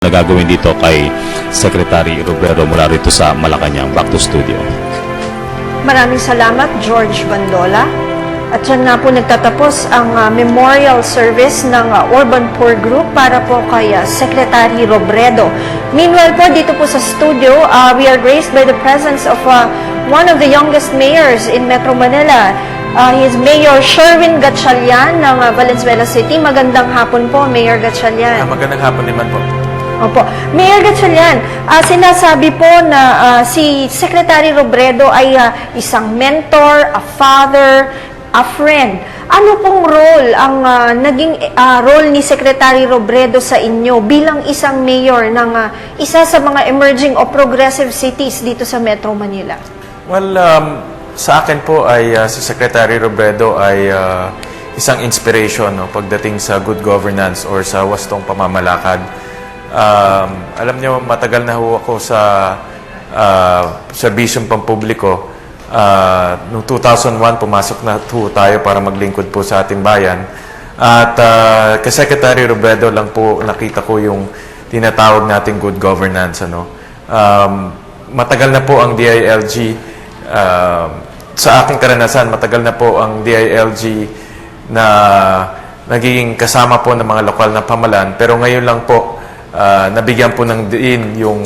na gagawin dito kay Secretary Robredo mula rito sa Malacanang. Back to studio. Maraming salamat, George Bandola. At yan nga po nagtatapos ang memorial service ng Urban Poor Group para po kay Secretary Robredo. Meanwhile po, dito po sa studio, we are graced by the presence of one of the youngest mayors in Metro Manila. He is Mayor Sherwin Gatchalian ng Valenzuela City. Magandang hapon po, Mayor Gatchalian. Magandang hapon naman po. Opo. Mayor Gatchalian, sinasabi po na si Secretary Robredo ay isang mentor, a father, a friend. Ano pong role ang naging role ni Secretary Robredo sa inyo bilang isang mayor ng isa sa mga emerging o progressive cities dito sa Metro Manila? Well, sa akin po ay si Secretary Robredo ay isang inspiration pagdating sa good governance or sa wastong pamamalakad. Alam nyo, matagal na ho ako sa serbisyong pampubliko. Noong 2001, pumasok na ho tayo para maglingkod po sa ating bayan. At kay Secretary Robredo lang po nakita ko yung tinatawag nating good governance. Matagal na po ang DILG. Sa aking karanasan, matagal na po ang DILG na nagiging kasama po ng mga lokal na pamahalaan. Pero ngayon lang po, nabigyan po ng diin yung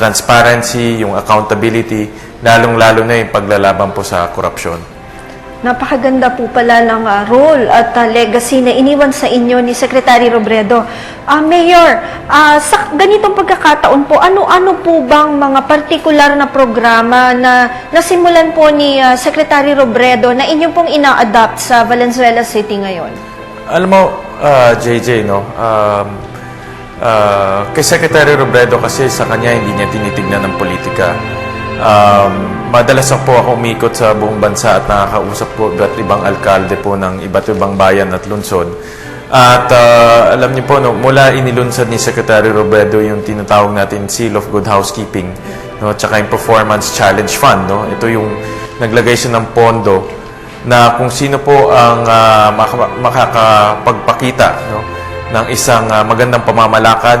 transparency, yung accountability, lalong-lalo na yung paglalaban po sa korupsyon. Napakaganda po pala ng role at legacy na iniwan sa inyo ni Secretary Robredo. Mayor, sa ganitong pagkakataon po, ano-ano po bang mga partikular na programa na nasimulan po ni Secretary Robredo na inyong pong ina-adapt sa Valenzuela City ngayon? Alam mo, JJ, kay Secretary Robredo kasi sa kanya hindi niya tinitignan ng politika. Madalas po ako umikot sa buong bansa at nakakausap po iba't ibang alkalde po ng iba't ibang bayan at lungsod. At alam niyo po, mula inilunsad ni Secretary Robredo yung tinatawag natin Seal of Good Housekeeping, tsaka yung Performance Challenge Fund. Ito yung naglagay siya ng pondo na kung sino po ang makakapagpakita ng isang magandang pamamalakad,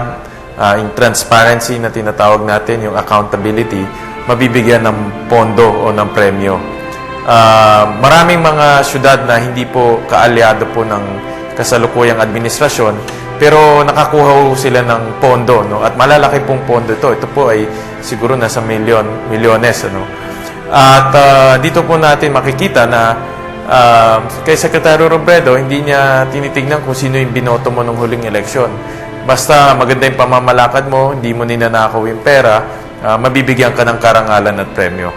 yung transparency na tinatawag natin, yung accountability, mabibigyan ng pondo o ng premyo. Maraming mga syudad na hindi po kaalyado po ng kasalukuyang administrasyon, pero nakakuha sila ng pondo, at malalaki pong pondo ito. Ito po ay siguro nasa milyones. At dito po natin makikita na kay Secretary Robredo, hindi niya tinitignan kung sino yung binoto mo nung huling eleksyon. Basta maganda yung pamamalakad mo, hindi mo ninanakaw yung pera, mabibigyan ka ng karangalan at premyo.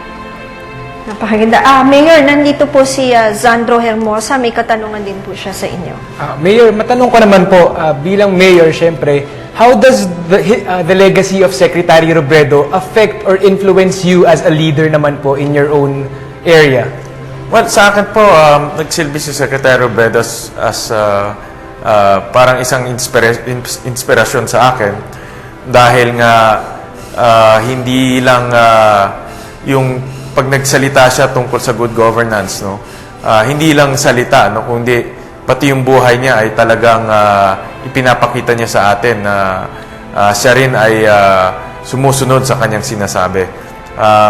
Napakaganda. Mayor, nandito po si Zandro Hermosa. May katanungan din po siya sa inyo. Mayor, matanong ko naman po, bilang mayor, syempre, how does the legacy of Secretary Robredo affect or influence you as a leader naman po in your own area? Well, sa akin po, nagsilbi si Secretary Robredo as parang isang inspirasyon sa akin dahil nga hindi lang yung pag nagsalita siya tungkol sa good governance, hindi lang salita, kundi pati yung buhay niya ay talagang ipinapakita niya sa atin na siya rin ay sumusunod sa kanyang sinasabi.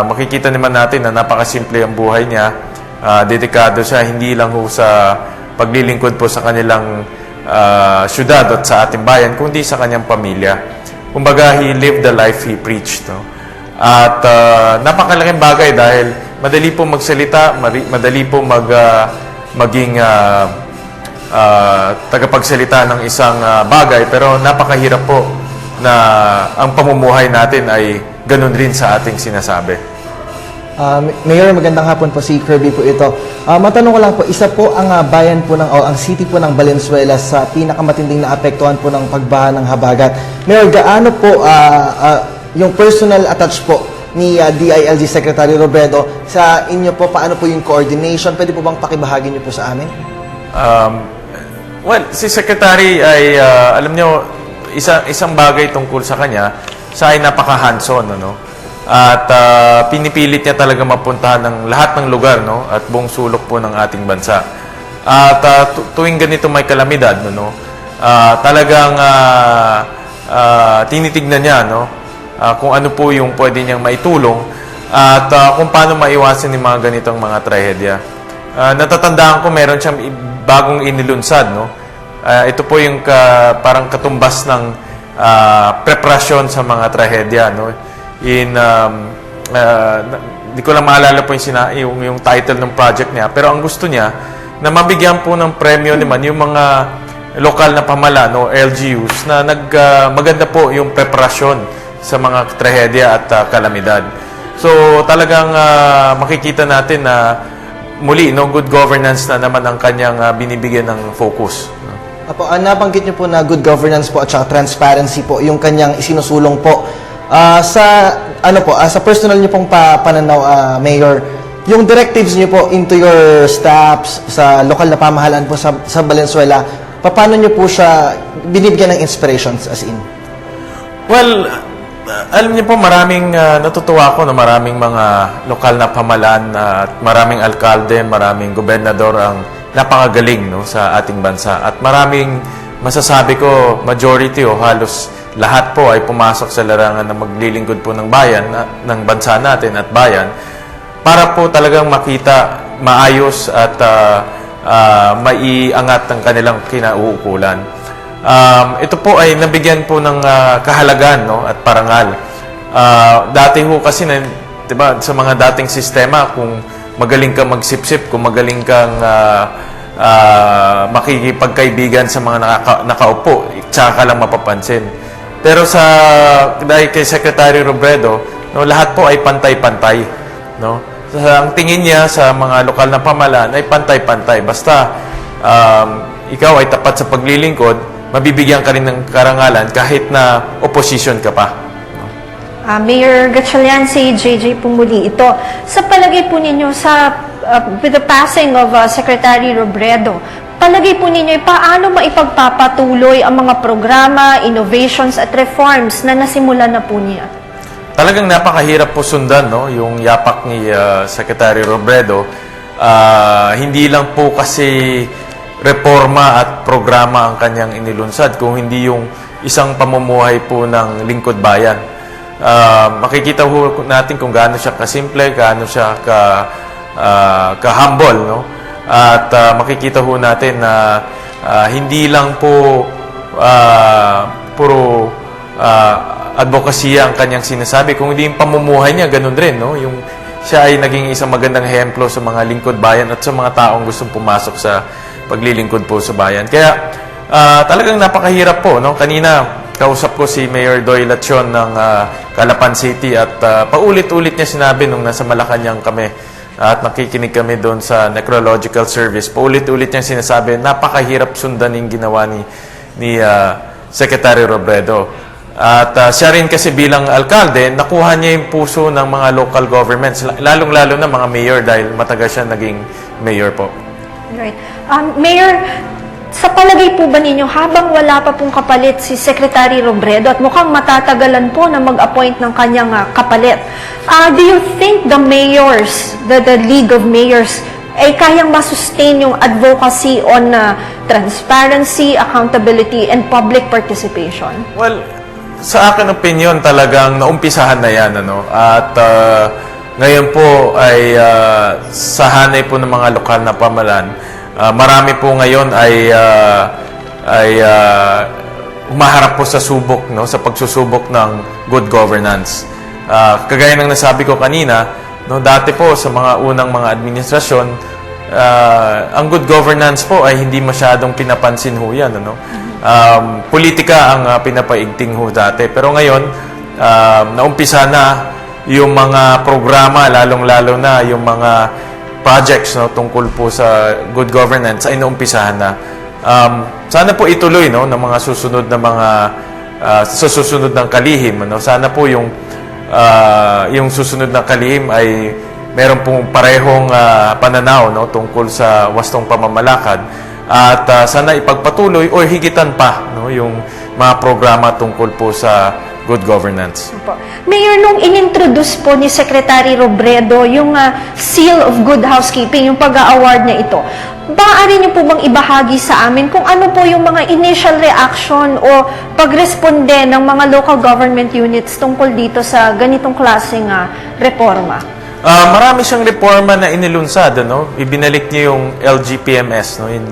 Makikita naman natin na napakasimple ang buhay niya. Dedikado siya hindi lang sa paglilingkod po sa kanilang syudad at sa ating bayan, kundi sa kanyang pamilya. Kumbaga, he lived the life he preached. At napakalaking bagay dahil madali po magsalita, madali po maging tagapagsalita ng isang bagay, pero napakahirap po na ang pamumuhay natin ay ganun rin sa ating sinasabi. Mayor, magandang hapon po, si Kirby po ito. Matanong ko lang po, isa po ang bayan po ang city po ng Valenzuela sa pinakamatinding naapektuhan po ng pagbaha ng habagat. Mayor, gaano po yung personal attach po ni DILG Secretary Robredo sa inyo po, paano po yung coordination? Pwede po bang pakibahagi niyo po sa amin? Well, si Secretary ay, alam nyo, isang bagay tungkol sa kanya, siya ay napaka-hands-on, At pinipilit niya talaga mapuntahan ng lahat ng lugar, at buong sulok po ng ating bansa. At tuwing ganito may kalamidad, talagang tinitignan niya, no? Kung ano po yung pwede niyang maitulong at kung paano maiwasan yung mga ganitong mga trahedya. Natatandaan ko meron siyang bagong inilunsad, no? Ito po yung parang katumbas ng preparasyon sa mga trahedya, no? Hindi ko lang maalala po yung title ng project niya, pero ang gusto niya na mabigyan po ng premyo naman yung mga lokal na pamahalaan o LGUs na maganda po yung preparasyon sa mga trahedya at kalamidad. So talagang makikita natin na muli, no, good governance na naman ang kanyang binibigyan ng focus. No? Apo, nabanggit niyo po na good governance po at saka transparency po yung kanyang isinusulong po. Sa personal niyo pong pananaw, Mayor, yung directives niyo po into your staffs sa lokal na pamahalaan po sa Valenzuela, paano niyo po siya binibigyan ng inspirations as in? Well, alam niyo po, maraming natutuwa ako na maraming mga lokal na pamahalaan at maraming alkalde, maraming gobernador ang napakagaling, no, sa ating bansa. At maraming masasabi ko, majority o halos lahat po ay pumasok sa larangan na maglilingkod po ng bayan, ng bansa natin at bayan, para po talagang makita maayos at maiangat ang kanilang kinauukulan. Ito po ay nabigyan po ng kahalagan, no, at parangal. Dati ho kasi, diba, sa mga dating sistema, kung magaling kang magsipsip, kung magaling kang makikipagkaibigan sa mga nakaupo, tsaka ka lang mapapansin. Pero dahil kay Secretary Robredo, no, lahat po ay pantay-pantay, no? Ang tingin niya sa mga lokal na pamahalaan ay pantay-pantay. Basta ikaw ay tapat sa paglilingkod, mabibigyan ka rin ng karangalan kahit na opposition ka pa. Mayor Gatchalian, si JJ Pumuli, ito, sa palagay po ninyo with the passing of Secretary Robredo, palagay po ninyo, paano maipagpapatuloy ang mga programa, innovations at reforms na nasimulan na po niya? Talagang napakahirap po sundan, no, yung yapak ni Secretary Robredo. Hindi lang po kasi reforma at programa ang kanyang inilunsad, kung hindi yung isang pamumuhay po ng lingkod bayan. Makikita ho natin kung gaano siya kasimple, gaano siya ka-humble, no? At makikita ho natin na hindi lang po puro advokasya ang kanyang sinasabi, kung hindi yung pamumuhay niya, ganun rin, no? Yung siya ay naging isang magandang ehemplo sa mga lingkod bayan at sa mga taong gustong pumasok sa paglilingkod po sa bayan. Kaya talagang napakahirap po, no? Kanina kausap ko si Mayor Doy Lacion ng Calapan City at paulit-ulit niya sinabi nung nasa Malacanang kami at nakikinig kami doon sa necrological service. Paulit-ulit niya sinasabi, napakahirap sundan yung ginawa ni Secretary Robredo. At siya rin kasi bilang alkalde, nakuha niya yung puso ng mga local governments, lalong-lalo na mga mayor dahil matagal siya naging mayor po. Right. Mayor, sa palagay po ba ninyo, habang wala pa pong kapalit si Secretary Robredo at mukhang matatagalan po na mag-appoint ng kanyang kapalit, do you think the mayors, the League of Mayors, ay kayang masustain yung advocacy on transparency, accountability, and public participation? Well, sa akin opinion, talagang naumpisahan na yan, ano? At ngayon po ay sa hanay po ng mga lokal na pamahalaan, marami po ngayon ay humaharap po sa subok, no, sa pagsusubok ng good governance. Kagaya ng nasabi ko kanina, no, dati po sa mga unang mga administrasyon, ang good governance po ay hindi masyadong pinapansin ho yan, ano? Politika ang pinapaigting ho dati. Pero ngayon, naumpisa na yung mga programa, lalong-lalo na yung mga projects, no, tungkol po sa good governance ay naumpisahan na. Sana po ituloy, no, ng mga susunod na mga sa susunod ng kalihim, no. Sana po yung susunod na kalihim ay meron pong parehong pananaw, no, tungkol sa wastong pamamalakad at sana ipagpatuloy o higitan pa, no, yung mga programa tungkol po sa good governance. Po. Mayor, nung inintroduce po ni Secretary Robredo yung Seal of Good Housekeeping, yung pag-award niya ito, maaari niyo po bang ibahagi sa amin kung ano po yung mga initial reaction o pagresponde ng mga local government units tungkol dito sa ganitong klaseng reforma? Marami siyang reforma na inilunsad, ano? Ibinalik niya yung LGPMS, no, in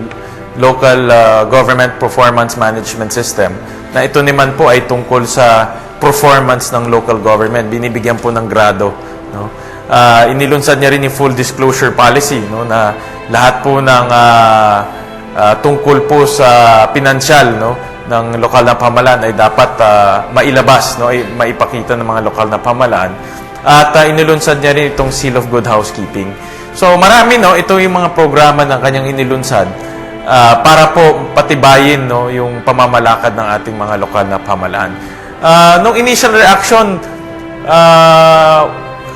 Local Government Performance Management System, na ito naman po ay tungkol sa performance ng local government. Binibigyan po ng grado, no? Inilunsad niya rin yung full disclosure policy, no, na lahat po ng tungkol po sa pinansyal, no, ng lokal na pamahalaan ay dapat mailabas, no, ay maipakita ng mga lokal na pamahalaan. At inilunsad niya rin itong Seal of Good Housekeeping. So marami, no, ito yung mga programa na kanyang inilunsad para po patibayin, no, yung pamamalakad ng ating mga lokal na pamahalaan. Nung initial reaction,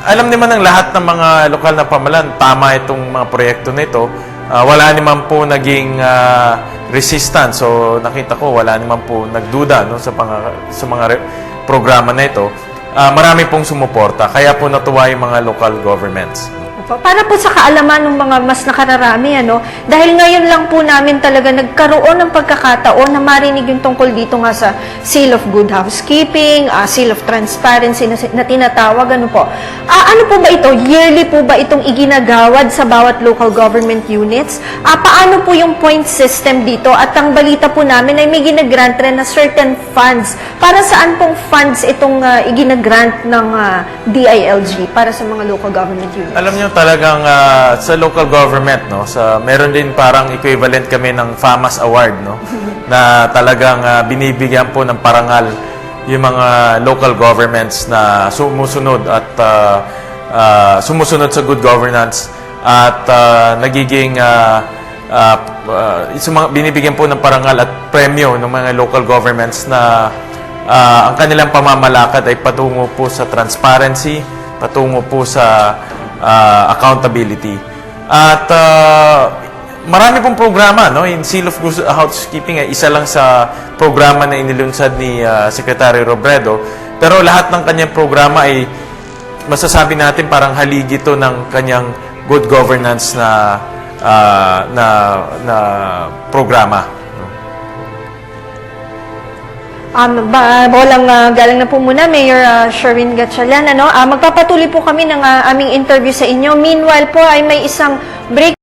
alam naman ng lahat ng mga lokal na pamahalaan, tama itong mga proyekto na ito. Wala naman po naging resistance. So nakita ko, wala naman po nagduda, no, sa mga programa na ito. Marami pong sumuporta. Kaya po natuwa yung mga local governments. Para po sa kaalaman ng mga mas nakararami, dahil ngayon lang po namin talaga nagkaroon ng pagkakataon na marinig yung tungkol dito nga sa Seal of Good Housekeeping, Seal of Transparency na tinatawag, ano po. Ano po ba ito? Yearly po ba itong iginagawad sa bawat local government units? Paano po yung point system dito? At ang balita po namin ay may ginagrant rin na certain funds. Para saan pong funds itong iginagrant ng DILG para sa mga local government units? Alam niyo, talagang sa local government, no, meron din parang equivalent kami ng FAMAS Award, no, na talagang binibigyan po ng parangal yung mga local governments na sumusunod at sumusunod sa good governance at nagiging binibigyan po ng parangal at premyo ng mga local governments na ang kanilang pamamalakad ay patungo po sa transparency, patungo po sa accountability. At marami pong programa, no? In Seal of Good Housekeeping ay isa lang sa programa na inilunsad ni Secretary Robredo. Pero lahat ng kanyang programa ay masasabi natin parang haligi ito ng kanyang good governance na programa. Walang galang na po muna, Mayor Sherwin Gatchalian. Magpapatuloy po kami ng aming interview sa inyo. Meanwhile po ay may isang break